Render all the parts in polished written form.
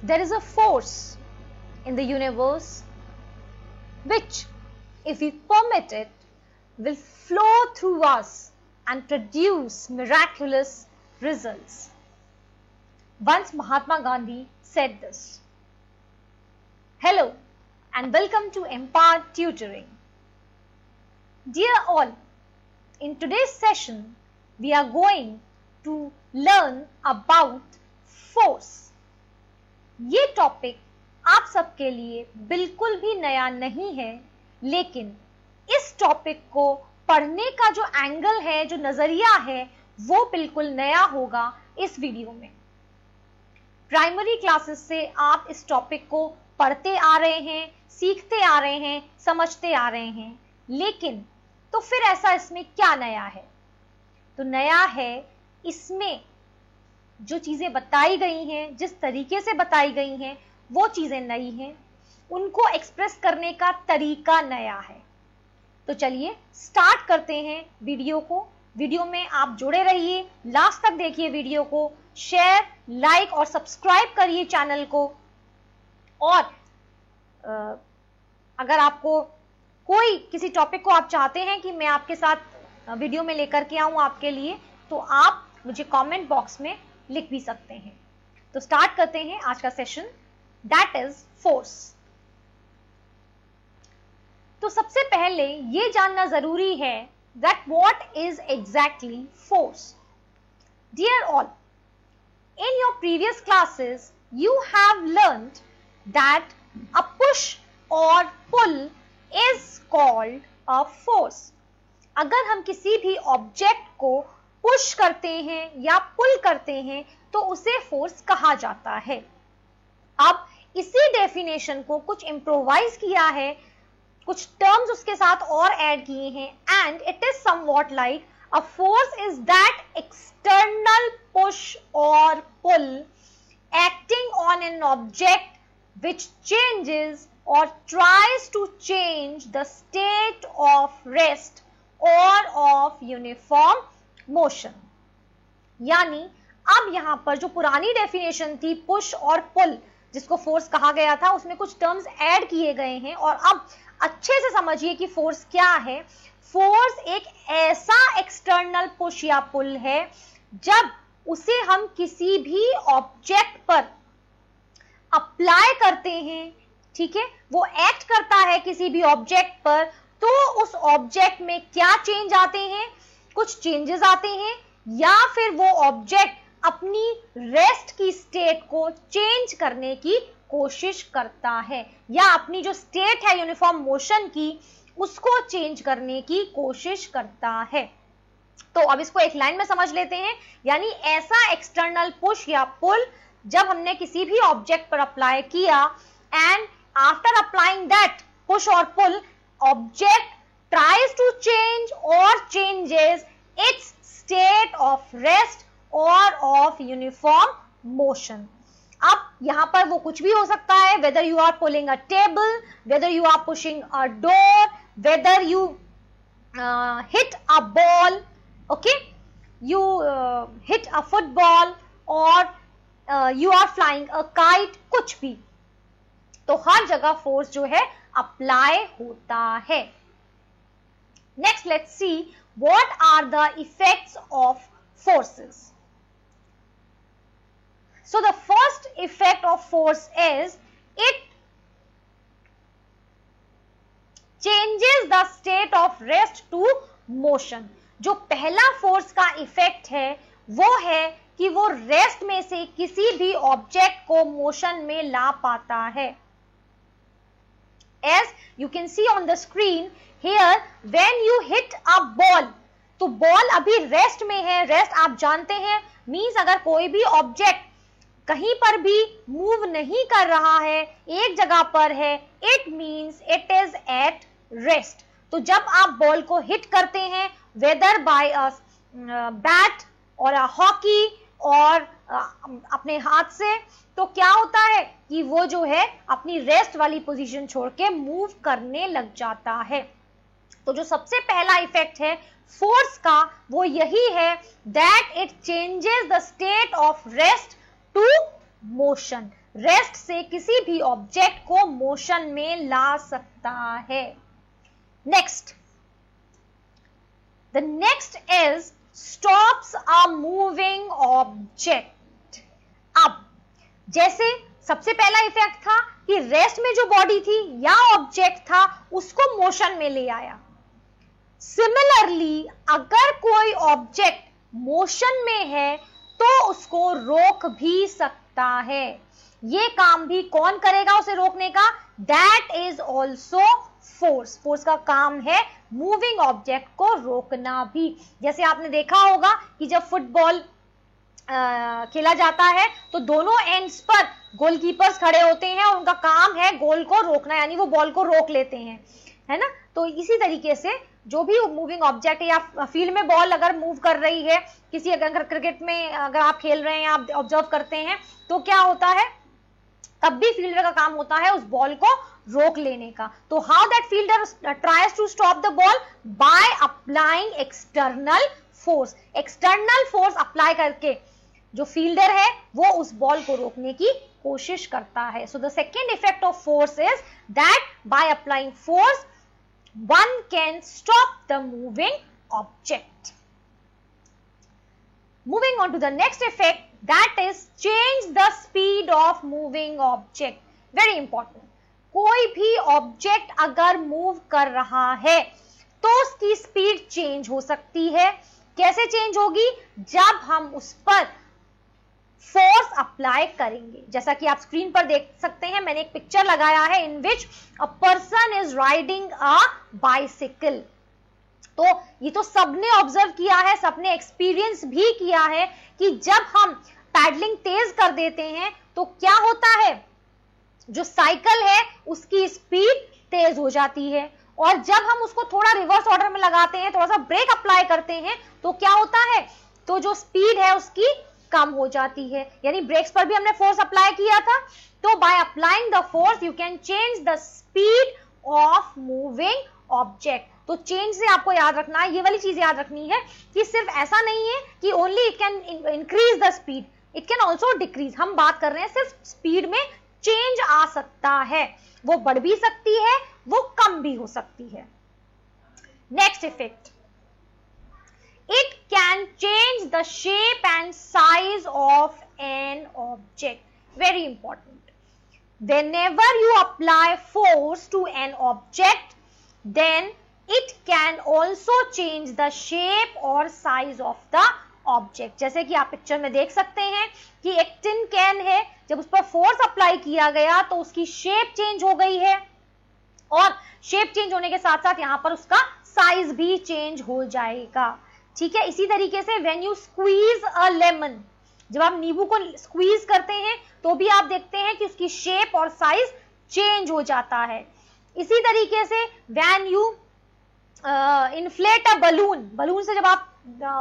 there is a force in the universe which, if we permit it, will flow through us and produce miraculous results. Once Mahatma Gandhi said this. Hello and welcome to Empowered Tutoring. Dear all, in today's session, we are going to learn about force. ये topic आप सबके लिए बिल्कुल भी नया नहीं है, लेकिन इस टॉपिक को पढ़ने का जो एंगल है, जो नजरिया है, वो बिल्कुल नया होगा इस वीडियो में। प्राइमरी क्लासेस से आप इस टॉपिक को पढ़ते आ रहे हैं, सीखते आ रहे हैं, समझते आ रहे हैं, लेकिन तो फिर ऐसा इसमें क्या नया है? तो नया है इसमें जो चीजें बताई गई हैं, जिस तरीके से बताई गई हैं, वो चीजें नई हैं, उनको एक्सप्रेस करने का तरीका नया है। तो चलिए स्टार्ट करते हैं वीडियो को। वीडियो में आप जुड़े रहिए, लास्ट तक देखिए वीडियो को, शेयर, लाइक और सब्सक्राइब करिए चैनल को। और अगर आपको कोई किसी टॉपिक को आप चाहते हैं कि मैं आपके साथ वीडियो में लेकर के आऊं आपके लिए, तो आप मुझे कमेंट बॉक्स में लिख भी सकते हैं। तो स्टार्ट करते हैं आज का सेशन, दैट इज फोर्स। तो सबसे पहले ये जानना जरूरी है that what is exactly force. Dear all, in your previous classes you have learned that a push or pull is called a force. अगर हम किसी भी ऑब्जेक्ट को पुश करते हैं या पुल करते हैं तो उसे फोर्स कहा जाता है। अब इसी डेफिनेशन को कुछ इम्प्रोवाइज किया है, कुछ टर्म्स उसके साथ और ऐड किए हैं, and it is somewhat like a force is that external push or pull acting on an object which changes or tries to change the state of rest or of uniform motion. यानी अब यहां पर जो पुरानी definition थी push और पुल, जिसको force कहा गया था, उसमें कुछ टर्म्स ऐड किए गए हैं। और अब अच्छे से समझिए कि फोर्स क्या है। फोर्स एक ऐसा एक्सटर्नल पुश या पुल है जब उसे हम किसी भी ऑब्जेक्ट पर अप्लाई करते हैं, ठीक है, वो एक्ट करता है किसी भी ऑब्जेक्ट पर, तो उस ऑब्जेक्ट में क्या चेंज आते हैं, कुछ चेंजेस आते हैं, या फिर वो ऑब्जेक्ट अपनी रेस्ट की स्टेट को चेंज करने की कोशिश करता है, या अपनी जो स्टेट है यूनिफॉर्म मोशन की उसको चेंज करने की कोशिश करता है। तो अब इसको एक लाइन में समझ लेते हैं। यानी ऐसा एक्सटर्नल पुश या पुल जब हमने किसी भी ऑब्जेक्ट पर अप्लाई किया, and after applying that push और pull, object tries to change और changes its state of rest और ऑफ यूनिफॉर्म मोशन। अब यहां पर वो कुछ भी हो सकता है, whether you are pulling a table, whether you are pushing a door, whether you hit a ball, okay, you hit a football, or you are flying a kite, कुछ भी, तो हर जगह फोर्स जो है अप्लाई होता है। Next let's see what are the effects of forces. So the first effect of force is it changes the state of rest to motion. जो पहला फोर्स का इफेक्ट है वो है कि वो रेस्ट में से किसी भी ऑब्जेक्ट को मोशन में ला पाता है। As you can see on the screen here, when you hit a ball, तो बॉल अभी रेस्ट में है। रेस्ट आप जानते हैं मीन्स अगर कोई भी ऑब्जेक्ट कहीं पर भी मूव नहीं कर रहा है, एक जगह पर है, it means it is at rest. तो जब आप बॉल को हिट करते हैं वेदर बाय अ बैट और अ हॉकी और अपने हाथ से, तो क्या होता है कि वो जो है अपनी रेस्ट वाली पोजीशन छोड़ के मूव करने लग जाता है। तो जो सबसे पहला इफेक्ट है फोर्स का वो यही है that it changes the state of rest to motion. Rest से किसी भी ऑब्जेक्ट को मोशन में ला सकता है। Next, the next is stops a moving object. अब जैसे सबसे पहला इफेक्ट था कि रेस्ट में जो बॉडी थी या ऑब्जेक्ट था उसको मोशन में ले आया। सिमिलरली अगर कोई ऑब्जेक्ट मोशन में है तो उसको रोक भी सकता है। ये काम भी कौन करेगा उसे रोकने का? That is also force. Force का काम है मूविंग ऑब्जेक्ट को रोकना भी। जैसे आपने देखा होगा कि जब फुटबॉल खेला जाता है तो दोनों एंड्स पर गोलकीपर्स खड़े होते हैं और उनका काम है गोल को रोकना, यानी वो बॉल को रोक लेते हैं, है ना। तो इसी तरीके से जो भी मूविंग ऑब्जेक्ट है या फील्ड में बॉल अगर मूव कर रही है, किसी अगर क्रिकेट में अगर आप खेल रहे हैं, आप ऑब्जर्व करते हैं तो क्या होता है, तब भी फील्डर का काम होता है उस बॉल को रोक लेने का। तो how that fielder tries to stop the ball? By applying external force. External force apply करके जो फील्डर है वो उस बॉल को रोकने की कोशिश करता है। So the second effect of force is that by applying force one can stop the moving object. Moving on to the next effect, that is change the speed of moving object. Very important. कोई भी object अगर move कर रहा है तो उसकी speed change हो सकती है। कैसे चेंज होगी? जब हम उस पर फोर्स अप्लाई करेंगे। जैसा कि आप स्क्रीन पर देख सकते हैं, मैंने एक पिक्चर लगाया है in which a person is riding a bicycle. तो ये तो सबने ऑब्जर्व किया है, सबने एक्सपीरियंस भी किया है कि जब हम पैडलिंग तेज कर देते हैं तो क्या होता है, जो साइकिल है उसकी स्पीड तेज हो जाती है, और जब हम उसको थोड़ा रिवर्स ऑर्डर में लगाते हैं, थोड़ा सा ब्रेक अप्लाई करते हैं, तो क्या होता है, तो जो स्पीड है उसकी कम हो जाती है। यानी ब्रेक्स पर भी हमने फोर्स अप्लाई किया था, तो by applying the force you can change the speed of moving object. तो चेंज से आपको याद रखना है, ये वाली चीज याद रखनी है कि सिर्फ ऐसा नहीं है कि only it can increase the speed, it can also decrease. हम बात कर रहे हैं सिर्फ स्पीड में चेंज आ सकता है, वो बढ़ भी सकती है, वो कम भी हो सकती है। Next effect, it can change the shape and size of an object. Very important. Whenever you apply force to an object, then it can also change the shape or size of the object. जैसे कि आप picture में देख सकते हैं कि एक tin can है, जब उस पर फोर्स अप्लाई किया गया तो उसकी शेप चेंज हो गई है, और शेप चेंज होने के साथ साथ यहां पर उसका साइज भी चेंज हो जाएगा। ठीक है। इसी तरीके से when you squeeze a lemon, जब आप नींबू को स्क्वीज करते हैं तो भी आप देखते हैं कि उसकी शेप और साइज चेंज हो जाता है। इसी तरीके से when you inflate a balloon, balloon से जब आप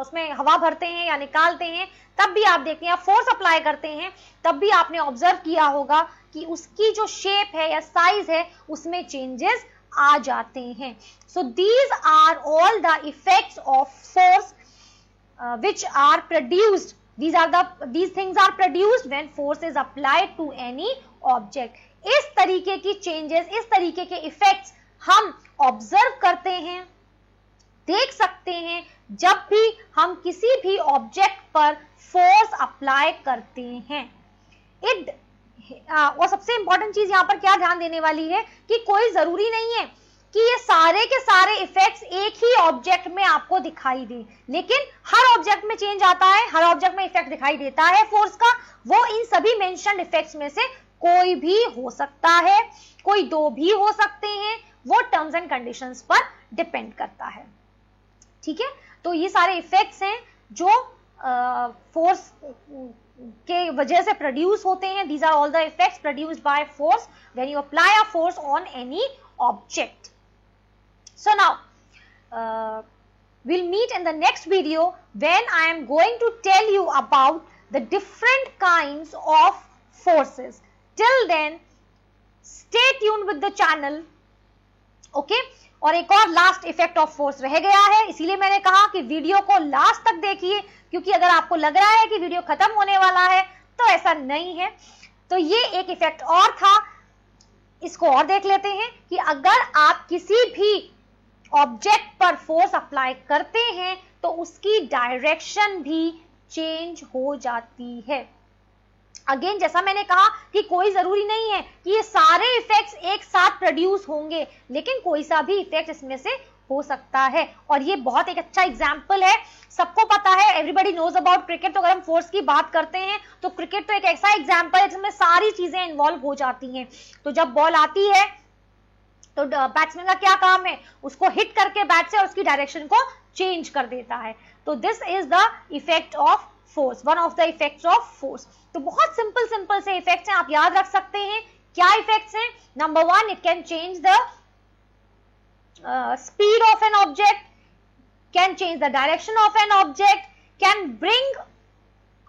उसमें हवा भरते हैं या निकालते हैं तब भी आप देखते हैं, फोर्स अप्लाई करते हैं तब भी आपने ऑब्जर्व किया होगा कि उसकी जो शेप है या साइज है उसमें चेंजेस आ जाते हैं। So these are all the effects of force which are produced. These things are produced when force is applied to any object. इस तरीके की चेंजेस, इस तरीके के इफेक्ट्स हम ऑब्जर्व करते हैं, देख सकते हैं जब भी हम किसी भी ऑब्जेक्ट पर फोर्स अप्लाई करते हैं। और सबसे इंपॉर्टेंट चीज यहां पर क्या ध्यान देने वाली है कि कोई जरूरी नहीं है कि ये सारे के सारे इफेक्ट्स एक ही ऑब्जेक्ट में आपको दिखाई दे, लेकिन हर ऑब्जेक्ट में चेंज आता है, हर ऑब्जेक्ट में इफेक्ट दिखाई देता है फोर्स का। वो इन सभी मेंशन्ड इफेक्ट्स में से कोई भी हो सकता है, कोई दो भी हो सकते हैं, वो टर्म्स एंड कंडीशंस पर डिपेंड करता है। ठीक है। तो ये सारे इफेक्ट्स हैं जो फोर्स के वजह से प्रोड्यूस होते हैं। These are all the effects produced by force when you apply a force on any object. So now we'll meet in the next video when I am going to tell you about the different kinds of forces. Till then stay tuned with the channel. Okay? और एक और last effect of force रह गया है, इसीलिए मैंने कहा कि वीडियो को लास्ट तक देखिए, क्योंकि अगर आपको लग रहा है कि वीडियो खत्म होने वाला है तो ऐसा नहीं है। तो ये एक इफेक्ट और था। इसको और देख लेते हैं कि अगर आप किसी भी ऑब्जेक्ट पर फोर्स अप्लाई करते हैं तो उसकी डायरेक्शन भी चेंज हो जाती है। अगेन जैसा मैंने कहा कि कोई जरूरी नहीं है कि ये सारे इफेक्ट्स एक साथ प्रोड्यूस होंगे, लेकिन कोई सा भी इफेक्ट इसमें से हो सकता है। और ये बहुत एक अच्छा एग्जाम्पल है, सबको पता है, एवरीबॉडी नोज अबाउट क्रिकेट। तो अगर हम फोर्स की बात करते हैं तो क्रिकेट तो एक ऐसा एग्जाम्पल है जिसमें सारी चीजें इन्वॉल्व हो जाती हैं। तो जब बॉल आती है तो बैट्समैन का क्या काम है, उसको हिट करके बैट से और उसकी डायरेक्शन को चेंज कर देता है। तो this is the effect of force, one of the effects of force. तो बहुत सिंपल सिंपल से इफेक्ट्स हैं, आप याद रख सकते हैं। क्या इफेक्ट्स हैं? Number 1, it can change the speed of an object, can change the direction of an object, can bring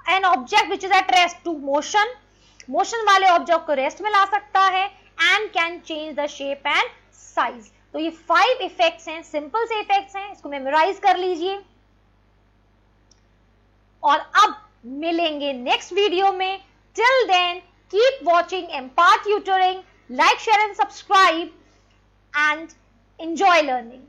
an object which is at rest to motion, motion वाले ऑब्जेक्ट को रेस्ट में ला सकता है, and can change the shape and size। तो ये 5 effects हैं, simple से effects हैं, इसको मेमोराइज कर लीजिए। और अब मिलेंगे नेक्स्ट वीडियो में। Till then keep watching Empire Tutoring, like share and subscribe and enjoy learning.